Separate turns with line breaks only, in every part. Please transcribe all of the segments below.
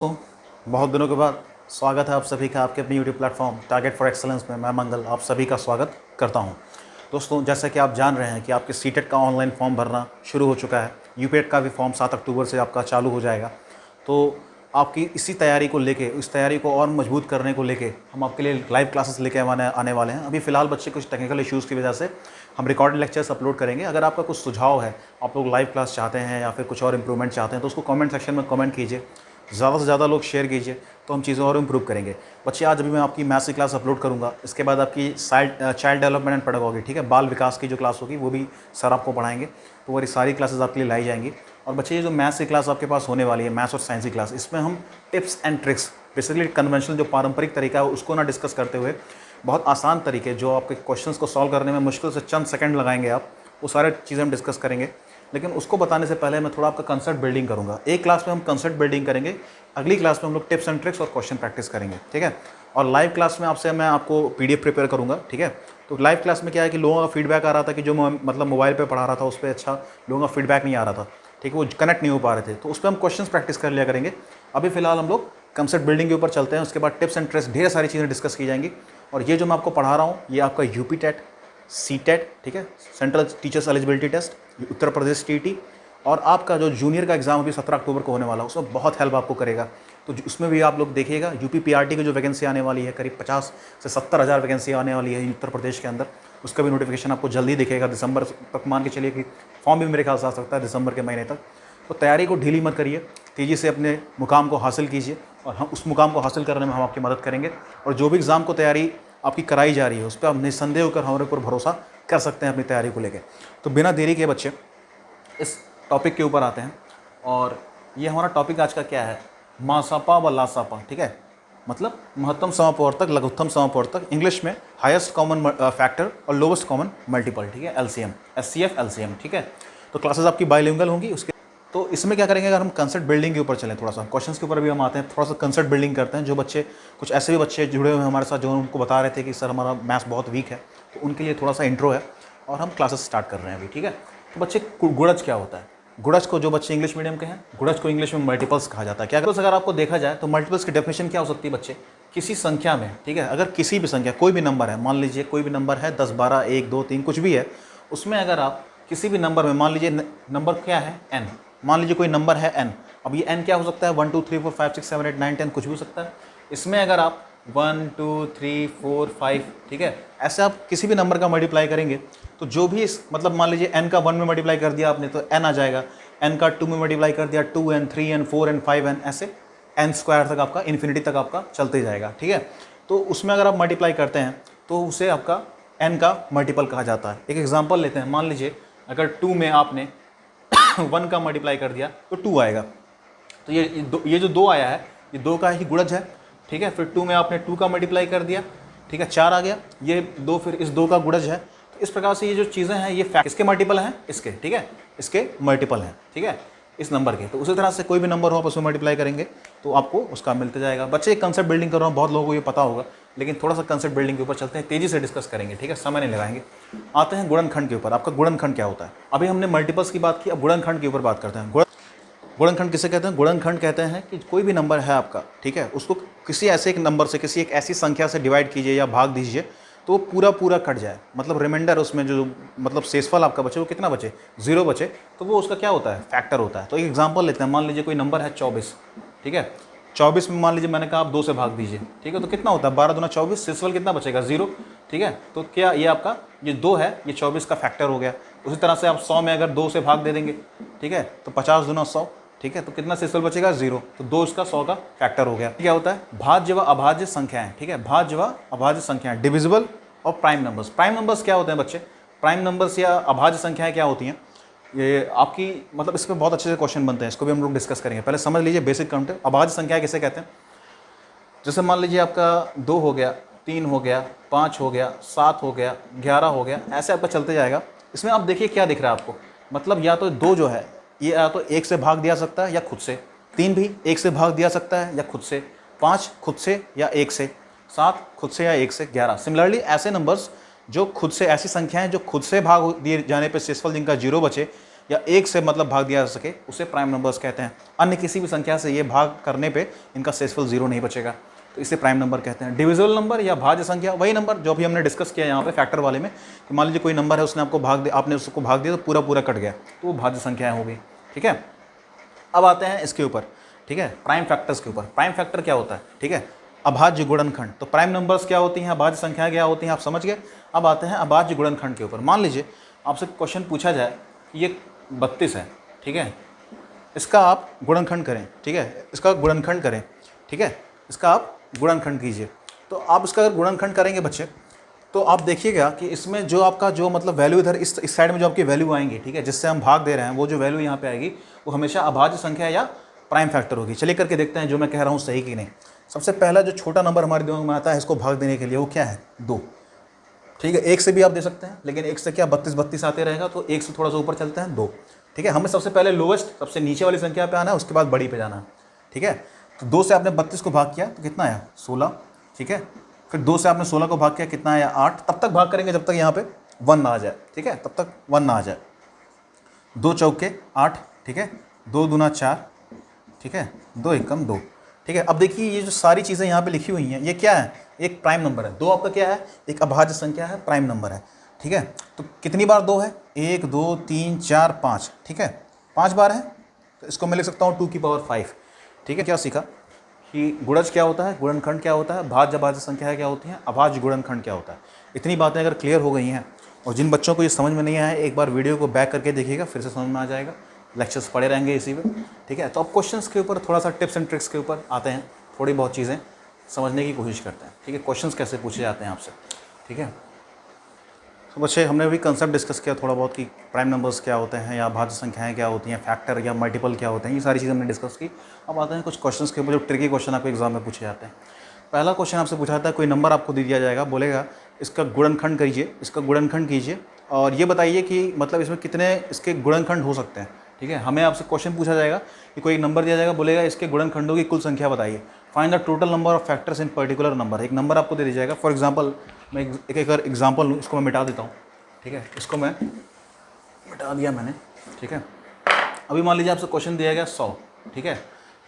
तो बहुत दिनों के बाद स्वागत है आप सभी का आपके अपने YouTube platform target for excellence में। मैं मंगल आप सभी का स्वागत करता हूं। दोस्तों, जैसा कि आप जान रहे हैं कि आपके सीटेट का ऑनलाइन फॉर्म भरना शुरू हो चुका है। यूपीएट का भी फॉर्म 7 अक्टूबर से आपका चालू हो जाएगा। तो आपकी इसी तैयारी को लेके, इस तैयारी को और मजबूत करने को लेके हम आपके लिए लाइव क्लासेस लेके आने वाले हैं। अभी फ़िलहाल बच्चे कुछ टेक्निकल इश्यूज़ की वजह से हम रिकॉर्डेड लेक्चर्स अपलोड करेंगे। अगर आपका कुछ सुझाव है, आप लोग लाइव क्लास चाहते हैं या फिर कुछ और इंप्रूवमेंट चाहते हैं, तो उसको कमेंट सेक्शन में कमेंट कीजिए। ज़्यादा से ज़्यादा लोग शेयर कीजिए तो हम चीज़ें और इम्प्रूव करेंगे। बच्चे, आज अभी मैं आपकी मैथ्स की क्लास अपलोड करूँगा। इसके बाद आपकी चाइल्ड डेवलपमेंट एंड पेडागॉजी, ठीक है, बाल विकास की जो क्लास होगी वो भी सर आपको पढ़ाएंगे। तो वो सारी क्लासेस आपके लिए लाई जाएंगी। और बच्चे, ये जो मैथ्स की क्लास आपके पास होने वाली है, मैथ्स और साइंस की क्लास, इसमें हम tips and tricks, basically conventional जो पारंपरिक तरीका है उसको ना डिस्कस करते हुए बहुत आसान तरीके, जो आपके क्वेश्चंस को सॉल्व करने में मुश्किल से चंद सेकंड लगाएंगे आप, वो सारे चीज़ें हम डिस्कस करेंगे। लेकिन उसको बताने से पहले मैं थोड़ा आपका कंसेप्ट बिल्डिंग करूँगा। एक क्लास में हम कंसेप्ट बिल्डिंग करेंगे, अगली क्लास में हम लोग टिप्स एंड ट्रिक्स और क्वेश्चन प्रैक्टिस करेंगे, ठीक है। और लाइव क्लास में मैं आपको पीडीएफ प्रिपेयर करूँगा, ठीक है। तो लाइव क्लास में क्या है कि लोगों का फीडबैक आ रहा था कि जो मतलब मोबाइल पे पढ़ा रहा था उस पर अच्छा लोगों का फीडबैक नहीं आ रहा था, ठीक है, वो कनेक्ट नहीं हो पा रहे थे। तो उस पर हम क्वेश्चन प्रैक्टिस कर लिया करेंगे। अभी फिलहाल हम लोग कंसेप्ट बिल्डिंग के ऊपर चलते हैं। उसके बाद टिप्स एंड ट्रिक्स, ढेर सारी चीज़ें डिस्कस की जाएंगी। और ये जो मैं आपको पढ़ा रहा हूँ ये आपका यूपी टेट, सी टेट, ठीक है, central teachers eligibility test, Uttar Pradesh TT, और आपका जो जूनियर का एग्जाम अभी 17 अक्टूबर को होने वाला है, उसमें बहुत हेल्प आपको करेगा। तो उसमें भी आप लोग देखिएगा। यूपी पीआरटी की जो वैकेंसी आने वाली है, करीब 50 से 70 हज़ार वैकेंसी आने वाली है उत्तर प्रदेश के अंदर, उसका भी नोटिफिकेशन आपको जल्दी दिखेगा। दिसंबर तक मान के चलिए कि फॉर्म भी मेरे ख्याल से आ सकता है दिसंबर के महीने तक। तो तैयारी को ढीली मत करिए, तेज़ी से अपने मुकाम को हासिल कीजिए और हम उस मुकाम को हासिल करने में हम आपकी मदद करेंगे। और जो भी एग्ज़ाम को तैयारी आपकी कराई जा रही है उस पर आप निस्संदेह होकर हमारे ऊपर भरोसा कर सकते हैं अपनी तैयारी को लेकर। तो बिना देरी के बच्चे इस टॉपिक के ऊपर आते हैं। और ये हमारा टॉपिक आज का क्या है, मासापा व लासापा, ठीक है, मतलब महत्तम समापवर्तक, लघुत्तम समापवर्तक, इंग्लिश में हाईएस्ट कॉमन फैक्टर और लोवेस्ट कॉमन मल्टीपल, ठीक है, एलसीएम, एचसीएफ, एलसीएम, ठीक है। तो क्लासेस आपकी बाइलिंगुअल होंगी। उसके तो इसमें क्या करेंगे, अगर हम कंसेप्ट बिल्डिंग के ऊपर चलें, थोड़ा सा क्वेश्चंस के ऊपर भी हम आते हैं, थोड़ा सा कंसेप्ट बिल्डिंग करते हैं। जो बच्चे, कुछ ऐसे भी बच्चे जुड़े हुए हैं हमारे साथ जो उनको बता रहे थे कि सर हमारा मैथ्स बहुत वीक है, तो उनके लिए थोड़ा सा इंट्रो है और हम क्लासेस स्टार्ट कर रहे हैं अभी, ठीक है। तो बच्चे, गुणज क्या होता है? गुणज को, जो बच्चे इंग्लिश मीडियम के हैं, गुणज को इंग्लिश में मल्टीपल्स कहा जाता है। क्या अगर आपको देखा जाए तो मल्टीपल्स की डेफिनेशन क्या हो सकती है बच्चे? किसी संख्या में, ठीक है, अगर किसी भी संख्या, कोई भी नंबर है, मान लीजिए कोई भी नंबर है 10, 12, 1, 2, 3 कुछ भी है, उसमें अगर आप किसी भी नंबर में, मान लीजिए नंबर क्या है n, मान लीजिए कोई नंबर है n, अब ये n क्या हो सकता है? 1 2 3 4 5 6 7 8 9 10 कुछ भी हो सकता है। इसमें अगर आप 1 2 3 4 5, ठीक है, ऐसे आप किसी भी नंबर का मल्टीप्लाई करेंगे तो जो भी मतलब मान लीजिए n का 1 में मल्टीप्लाई कर दिया आपने तो n आ जाएगा, n का 2 में मल्टीप्लाई कर दिया 2n, 3n, 4n, 5n, ऐसे n स्क्वायर तक आपका, इन्फिनिटी तक आपका चलते जाएगा, ठीक है। तो उसमें अगर आप मल्टीप्लाई करते हैं तो उसे आपका n का मल्टीपल कहा जाता है। एक एग्जांपल लेते हैं, मान लीजिए अगर 2 में आपने 1 का मल्टीप्लाई कर दिया तो 2 आएगा। तो ये जो 2 आया है ये 2 का ही गुणज है, ठीक है। फिर 2 में आपने 2 का मल्टीप्लाई कर दिया, ठीक है, 4 आ गया। ये 2 फिर इस 2 का गुणज है। तो इस प्रकार से ये जो चीज़ें हैं ये फैक्ट किसके मल्टीपल हैं? इसके, ठीक है, इसके मल्टीपल हैं, ठीक है, इस नंबर के। तो उसी तरह से कोई भी नंबर हो आप उसमें मल्टीप्लाई करेंगे तो आपको उसका मिलते जाएगा। बच्चे, एक कंसेप्ट बिल्डिंग कर रहा हूँ, बहुत लोगों को ये पता होगा, लेकिन थोड़ा सा कंसेप्ट बिल्डिंग के ऊपर चलते हैं, तेजी से डिस्कस करेंगे, ठीक है, समय नहीं लगाएंगे। आते हैं गुणनखंड के ऊपर। आपका गुणनखंड क्या होता है? अभी हमने मल्टीपल्स की बात की, अब गुणनखंड के ऊपर बात करते हैं। गुणनखंड किसे कहते हैं? गुणनखंड कहते हैं कि कोई भी नंबर है आपका, ठीक है, उसको किसी ऐसे एक नंबर से, किसी एक ऐसी संख्या से डिवाइड कीजिए या भाग दीजिए तो वो पूरा पूरा कट जाए, मतलब रिमाइंडर उसमें जो मतलब शेषफल आपका बचे वो कितना बचे? 0 बचे, तो वो उसका क्या होता है? फैक्टर होता है। तो एक एग्जांपल लेते हैं, मान लीजिए कोई नंबर है 24, ठीक है, 24 में मान लीजिए मैंने कहा आप 2 से भाग दीजिए, ठीक है, तो कितना होता है? 12 दूना 24, शेषफल कितना बचेगा? 0, ठीक है। तो क्या ये आपका ये 2 है, ये 24 का फैक्टर हो गया। उसी तरह से आप 100 में अगर 2 से भाग दे देंगे, ठीक है, तो 50 दूना 100, ठीक है, तो कितना शेषफल बचेगा? 0। तो 2 इसका 100 का फैक्टर हो गया। क्या होता है? भाज्य व अभाज्य संख्याएं, ठीक है, भाज्य व अभाज्य संख्याएं, डिविजिबल और प्राइम नंबर्स। प्राइम नंबर्स क्या होते हैं बच्चे? प्राइम नंबर्स या अभाज्य संख्याएं क्या होती हैं? ये आपकी मतलब इस पर बहुत अच्छे से क्वेश्चन बनते हैं, इसको भी हम लोग डिस्कस करेंगे। पहले समझ लीजिए बेसिक काउंट। अभाज्य संख्याएं किसे कहते हैं? जैसे मान लीजिए आपका 2 हो गया, 3 हो गया, 5 हो गया, 7 हो गया, 11 हो गया, ऐसे आपका चलते जाएगा। इसमें आप देखिए क्या दिख रहा है आपको, मतलब या तो 2 जो है ये या तो 1 से भाग दिया सकता है या खुद से, 3 भी 1 से भाग दिया सकता है या खुद से, 5 खुद से या 1 से, 7 खुद से या 1 से, 11। सिमिलरली ऐसे नंबर्स जो खुद से, ऐसी संख्याएं जो खुद से भाग दिए जाने पर शेषफल जिनका 0 बचे, या 1 से मतलब भाग दिया जा सके उसे प्राइम नंबर्स कहते हैं। अन्य किसी भी संख्या से ये भाग करने पे इनका शेषफल 0 नहीं बचेगा, तो इसे प्राइम नंबर कहते हैं। डिविजिबल नंबर या भाज्य संख्या, वही नंबर जो भी हमने डिस्कस किया यहाँ पे फैक्टर वाले में, कि मान लीजिए कोई नंबर है उसने आपको भाग दिया, आपने उसको भाग दिया तो पूरा पूरा कट गया, तो वो भाज्य संख्या होगी। ठीक है, अब आते हैं इसके ऊपर, ठीक है, प्राइम फैक्टर्स के ऊपर। प्राइम फैक्टर क्या होता है, ठीक है, अभाज्य गुणनखंड। तो प्राइम नंबर्स क्या होती हैं, अभाज्य संख्याएं क्या होती हैं, आप समझ गए। अब आते हैं अभाज्य गुणनखंड के ऊपर। मान लीजिए आपसे क्वेश्चन पूछा जाए कि ये 32 है, ठीक है, इसका आप गुणनखंड करें, ठीक है, इसका गुणनखंड करें, ठीक है, इसका आप गुणनखंड कीजिए। तो आप इसका अगर गुणनखंड करेंगे बच्चे, तो आप देखिएगा कि इसमें जो आपका जो मतलब वैल्यू इधर इस साइड में जो आपकी वैल्यू आएंगी, ठीक है, जिससे हम भाग दे रहे हैं, वो जो वैल्यू यहाँ पे आएगी वो हमेशा अभाज्य संख्या या प्राइम फैक्टर होगी। चलिए करके देखते हैं जो मैं कह रहा हूँ सही कि नहीं। सबसे पहला जो छोटा नंबर हमारे दिमाग में आता है इसको भाग देने के लिए, वो क्या है, 2। ठीक है, 1 से भी आप दे सकते हैं, लेकिन 1 से क्या 32 आते रहेगा, तो 1 से थोड़ा सा ऊपर चलते हैं 2। ठीक है, हमें सबसे पहले लोवेस्ट, सबसे नीचे वाली संख्या पे आना है, उसके बाद बड़ी पे जाना है। ठीक है, तो 2 से आपने 32 को भाग किया तो कितना आया, 16। ठीक है, फिर 2 से आपने 16 को भाग किया, कितना आया, 8। तब तक भाग करेंगे जब तक यहाँ पे 1 ना आ जाए। ठीक है, तब तक 1 ना आ जाए। 2 चौके 8, ठीक है, 2 दूना 4, ठीक है, 2 एकम 2। ठीक है, अब देखिए ये जो सारी चीज़ें यहाँ पे लिखी हुई हैं, ये क्या है, एक प्राइम नंबर है। 2 आपका क्या है, एक अभाज्य संख्या है, प्राइम नंबर है। ठीक है, तो कितनी बार 2 है, 1 2 3 4 5, ठीक है, 5 बार है, तो इसको मैं लिख सकता हूँ 2 की पावर 5। ठीक है, क्या सीखा कि गुणज क्या होता है, गुणनखंड क्या होता है, भाज्य अभाज्य संख्या क्या होती है, अभाज्य गुणनखंड क्या होता है। इतनी बातें अगर क्लियर हो गई हैं, और जिन बच्चों को ये समझ में नहीं आया एक बार वीडियो को बैक करके देखिएगा, फिर से समझ में आ जाएगा। लेक्चर्स पढ़े रहेंगे इसी पे। ठीक है, तो अब क्वेश्चंस के ऊपर थोड़ा सा टिप्स एंड ट्रिक्स के ऊपर आते हैं, थोड़ी बहुत चीज़ें समझने की कोशिश करते हैं। ठीक है, क्वेश्चंस कैसे पूछे जाते हैं आपसे। ठीक है, तो बच्चे हमने भी कंसेप्ट डिस्कस किया थोड़ा बहुत कि प्राइम नंबर्स क्या होते हैं, या भाज्य संख्याएं क्या होती हैं, फैक्टर या मल्टीपल क्या होते हैं, ये सारी चीज़ें हमने डिस्कस की। अब आते हैं कुछ क्वेश्चंस के ऊपर जो ट्रिकी क्वेश्चन आपको एग्जाम में पूछे जाते हैं। पहला क्वेश्चन आपसे पूछा जाता है, कोई नंबर आपको दे दिया जाएगा, बोलेगा इसका गुणनखंड कीजिए, इसका गुणनखंड कीजिए, और ये बताइए कि मतलब इसमें कितने इसके गुणनखंड हो सकते हैं। ठीक है, हमें आपसे क्वेश्चन पूछा जाएगा कि कोई एक नंबर दिया जाएगा, बोलेगा इसके गुणनखंडों की कुल संख्या बताइए, find the total number of factors in particular number. एक नंबर आपको दे दिया जाएगा, फॉर एग्जांपल मैं एक एग्जांपल लूँ, इसको मैं मिटा देता हूँ। ठीक है, इसको मैं मिटा दिया मैंने। ठीक है, अभी मान लीजिए आपसे क्वेश्चन दिया गया 100। ठीक है,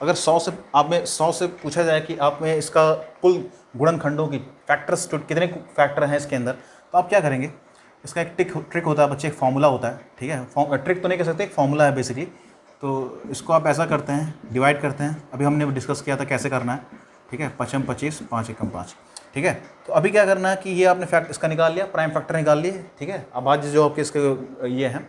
अगर 100 से पूछा जाए कि आप में इसका कुल गुणनखंडों की फैक्टर्स कितने फैक्टर हैं इसके अंदर, तो आप क्या करेंगे, इसका एक ट्रिक होता है बच्चे, एक फॉर्मूला होता है। ठीक है, ट्रिक तो नहीं कह सकते, एक फॉर्मूला है बेसिकली। तो इसको आप ऐसा करते हैं, डिवाइड करते हैं, अभी हमने डिस्कस किया था कैसे करना है। ठीक है, 5 25 5 एकम 5। ठीक है, तो अभी क्या करना है कि ये आपने फैक्ट इसका निकाल लिया, प्राइम फैक्टर निकाल लिए। ठीक है, अभाज्य जो आपके इसके ये हैं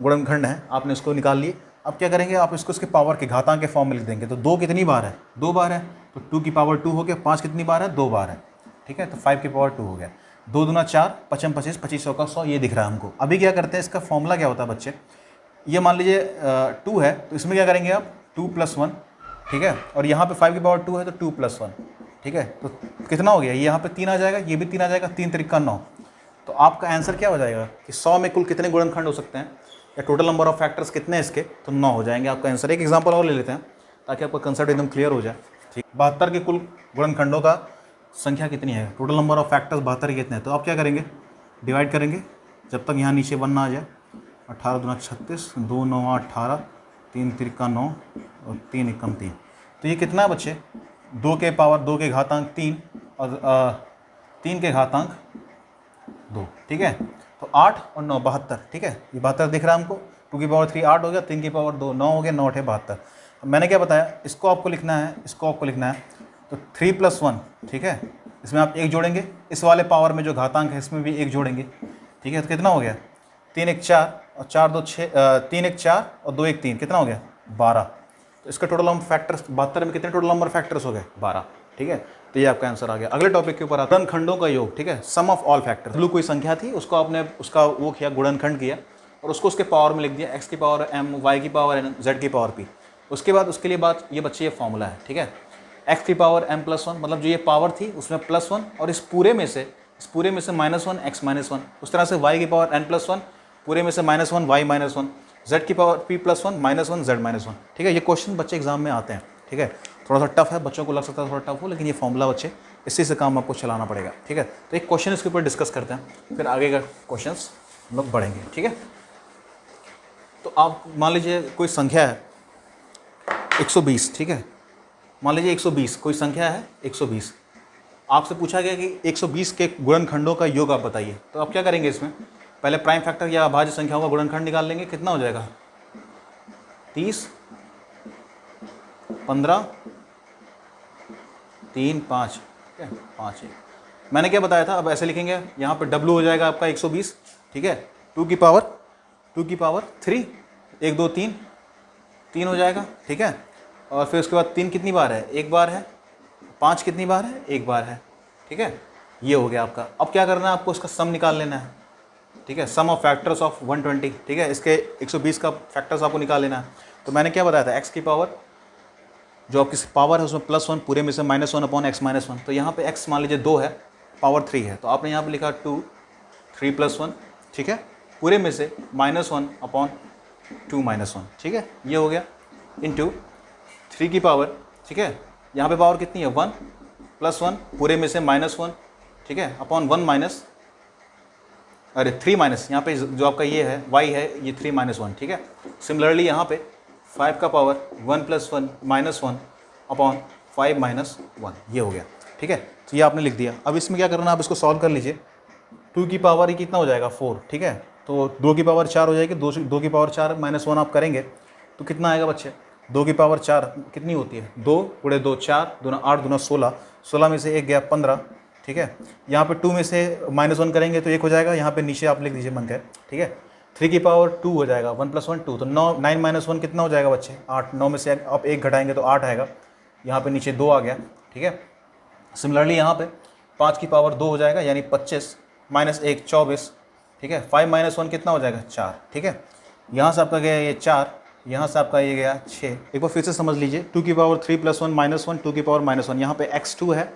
गुणनखंड हैं, आपने इसको निकाल लिए। अब क्या करेंगे, आप इसको इसके पावर के घातांक के फॉर्म में लिख देंगे। तो 2 कितनी बार है, 2 बार है, तो 2 की पावर 2 हो गया। 5 कितनी बार है, 2 बार है। ठीक है, तो 5 की पावर 2 हो गया। 2 दूना 4, 5 25 25 का 100, ये दिख रहा है हमको। अभी क्या करते हैं, इसका फॉर्मूला क्या होता है बच्चे, ये मान लीजिए 2 है, तो इसमें क्या करेंगे आप 2 + 1। ठीक है, और यहाँ पे 5 की पावर 2 है, तो 2 + 1। ठीक है, तो कितना हो गया, ये यहाँ पे 3 आ जाएगा, ये भी 3 आ जाएगा, 3 3 9। तो आपका आंसर क्या हो जाएगा कि 100 में कुल कितने गुणनखंड हो सकते हैं, या टोटल नंबर ऑफ फैक्टर्स कितने हैं इसके, तो 9 हो जाएंगे आपका आंसर। एक एग्जांपल और ले लेते हैं ताकि आपका कंसेप्ट एकदम क्लियर हो जाए। ठीक, 72 के कुल गुणनखंडों का संख्या कितनी है, टोटल नंबर ऑफ फैक्टर्स 72 कितने हैं, तो आप क्या करेंगे, डिवाइड करेंगे जब तक यहाँ नीचे 1 ना आ जाए। 18 दूना 36, 2 9 18, 3 3 9 और 3 एकम 3। तो ये कितना है बच्चे, 2 के पावर 2 के घातांक 3 और 3 के घातांक 2। ठीक है, तो 8 और 9 72। ठीक है, ये 72 दिख रहा है हमको। 2 की पावर 3 8 हो गया, 3 की पावर 2 9 हो गया, 9 8 72। मैंने क्या बताया, इसको आपको लिखना है, इसको आपको लिखना है, तो 3 + 1। ठीक है, इसमें आप 1 जोड़ेंगे, इस वाले पावर में जो घातांक है इसमें भी 1 जोड़ेंगे। ठीक है, तो कितना हो गया, 3 1 4 और 4 2 6, 3 1 4 और 2 1 3, कितना हो गया 12। तो इसका टोटल नंबर फैक्टर्स 72 में कितने टोटल नंबर फैक्टर्स हो गए 12। ठीक है, तो ये आपका आंसर आ गया। अगले टॉपिक के ऊपर आता है गुणनखंडों का योग। ठीक है, सम ऑफ ऑल फैक्टर्स। ब्लू कोई संख्या थी, उसको आपने उसका वो किया, गुणनखंड किया, और उसको उसके पावर में लिख दिया, x की पावर m, y की पावर n, z की पावर p। उसके बाद उसके लिए बात ये बच्चे, ये फॉर्मूला है। ठीक है, x की पावर m + 1, मतलब जो ये पावर थी उसमें +1, और इस पूरे में से -1 x -1। उस तरह से y की पावर n + 1, पूरे में से -1 y -1, z की पावर p + 1 -1 z -1। ठीक है, ये क्वेश्चन बच्चे एग्जाम में आते हैं। ठीक है, थोड़ा सा टफ है, बच्चों को लग सकता है थोड़ा टफ हो, लेकिन ये फॉर्मूला बच्चे इसी से काम आपको चलाना पड़ेगा। ठीक है, तो एक क्वेश्चन इसके ऊपर डिस्कस करते हैं, फिर आगे का क्वेश्चंस हम लोग बढ़ेंगे। ठीक है, तो आप मान लीजिए कोई संख्या है 120, ठीक है, मान लीजिए 120 कोई संख्या है 120, आपसे पूछा गया कि 120 के गुणनखंडों का योग आप बताइए। तो आप क्या करेंगे, इसमें पहले प्राइम फैक्टर या अभाज्य संख्याओं का गुणनखंड निकाल लेंगे। कितना हो जाएगा, 30, 15, 3, 5, ठीक है, 5 1। मैंने क्या बताया था, अब ऐसे लिखेंगे, यहाँ पे W हो जाएगा आपका 120, ठीक है, 2 की पावर 3, 1 2 3, 3 हो जाएगा, ठीक है। और फिर उसके बाद 3 कितनी बार है, एक बार है। 5 कितनी बार है, एक बार है, ठीक है। ये हो गया आपका। अब क्या करना है, आपको इसका सम निकाल लेना है, ठीक है, सम ऑफ फैक्टर्स ऑफ 120, ठीक है, इसके 120 का फैक्टर्स आपको निकाल लेना है। तो मैंने क्या बताया था, x की पावर जो आपकी पावर है उसमें +1 पूरे में से -1 अपॉन x -1। तो यहाँ पे x मान लीजिए 2 है, पावर 3 है, तो आपने यहाँ पे लिखा 2, 3 + 1, ठीक है, पूरे में से -1 अपॉन 2 -1, ठीक है, ये हो गया, इंटू 3 की पावर, ठीक है, यहाँ पे पावर कितनी है 1 + 1 पूरे में से -1, ठीक है, अपॉन 3 माइनस, यहाँ पे जो आपका ये है y है, ये 3 - 1, ठीक है। सिमिलरली यहाँ पे 5 का पावर 1 + 1 -1 अपॉन 5 - 1, ये हो गया, ठीक है। तो ये आपने लिख दिया। अब इसमें क्या करना है, आप इसको सॉल्व कर लीजिए। 2 की पावर ये कितना हो जाएगा 4, ठीक है, तो 2 की पावर 4 हो जाएगी। 2 की पावर 4 -1 आप करेंगे तो कितना आएगा बच्चे, 2 की पावर 4 कितनी होती है, 2 × 2 4, 2 8, 2 16, 16 में से 1 गया 15, ठीक है। यहाँ पे 2 में से -1 करेंगे तो 1 हो जाएगा, यहाँ पे नीचे आप लिख दीजिए मन का, ठीक है। 3 की पावर 2 हो जाएगा, 1 + 1 2, तो 9 - 1 कितना हो जाएगा बच्चे, 8। 9 में से आप 1 घटाएंगे तो 8 आएगा, यहाँ पे नीचे 2 आ गया, ठीक है। सिमिलरली यहाँ पे 5 की पावर 2 हो जाएगा, यानी 25 -1 24, ठीक है। 5 - 1 कितना हो जाएगा 4, ठीक है। यहाँ से आपका गया ये 4, यहाँ से आपका ये गया 6। एक बार फिर से समझ लीजिए, 2 की पावर 3 + 1 -1, 2 की पावर -1, यहाँ पे x2 है,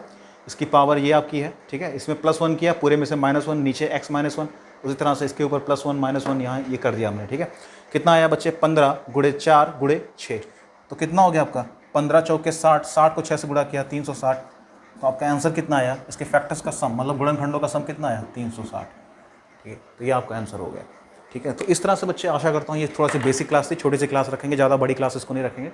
इसकी पावर ये आपकी है, ठीक है। इसमें +1 किया, पूरे में से -1, नीचे x -1, उसी तरह से इसके ऊपर +1 -1 यहाँ ये कर दिया हमने, ठीक है। कितना आया बच्चे, 15 × 4 × 6, तो कितना हो गया आपका 15 चौके 60, 60 को 6 से गुणा किया 360, तो आपका आंसर कितना आया, इसके फैक्टर्स का सम मतलब गुणनखंडों का सम कितना आया 360, ठीक है। तो ये आपका आंसर हो गया, ठीक है। तो इस तरह से बच्चे, आशा करता हूँ ये थोड़ा सी बेसिक क्लास थी, छोटी सी क्लास रखेंगे, ज़्यादा बड़ी क्लास इसको नहीं रखेंगे।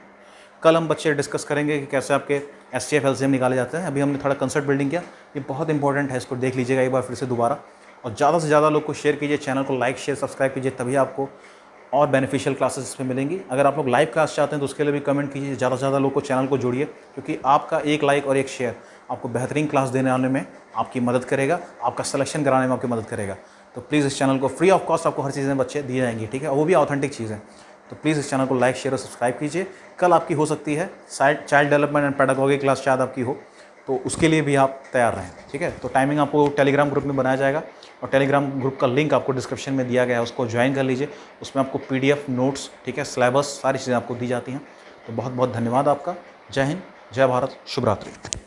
कल हम बच्चे डिस्कस करेंगे कि कैसे आपके SCF LCM निकाले जाते हैं। अभी हमने थोड़ा कंसेप्ट बिल्डिंग किया, ये बहुत इंपॉर्टेंट है, इसको देख लीजिएगा एक बार फिर से दोबारा, और ज़्यादा से ज़्यादा लोग को शेयर कीजिए, चैनल को लाइक शेयर सब्सक्राइब कीजिए, तभी आपको और बेनिफिशियल क्लासेस इस पर मिलेंगी। अगर आप लोग लाइव क्लास चाहते हैं तो उसके लिए भी कमेंट कीजिए, ज़्यादा से ज़्यादा लोग को चैनल को जोड़िए, क्योंकि आपका एक लाइक और एक शेयर आपको बेहतरीन क्लास देने आने में आपकी मदद करेगा, आपका सिलेक्शन कराने में आपकी मदद करेगा। तो प्लीज़ इस चैनल को फ्री ऑफ कॉस्ट आपको हर चीज़ें बच्चे दी जाएंगी, ठीक है, और वो भी ऑथेंटिक चीज़ है। तो प्लीज़ इस चैनल को लाइक शेयर और सब्सक्राइब कीजिए। कल आपकी हो सकती है child development and pedagogy class शायद आपकी हो, तो उसके लिए भी आप तैयार रहें, ठीक है। तो टाइमिंग आपको टेलीग्राम ग्रुप में बनाया जाएगा, और टेलीग्राम ग्रुप का लिंक आपको डिस्क्रिप्शन में दिया गया है, उसको ज्वाइन कर लीजिए। उसमें आपको PDF नोट्स, ठीक है, सिलेबस, सारी चीज़ें आपको दी जाती हैं। तो बहुत बहुत धन्यवाद आपका। जय हिंद, जय भारत, शुभ रात्रि।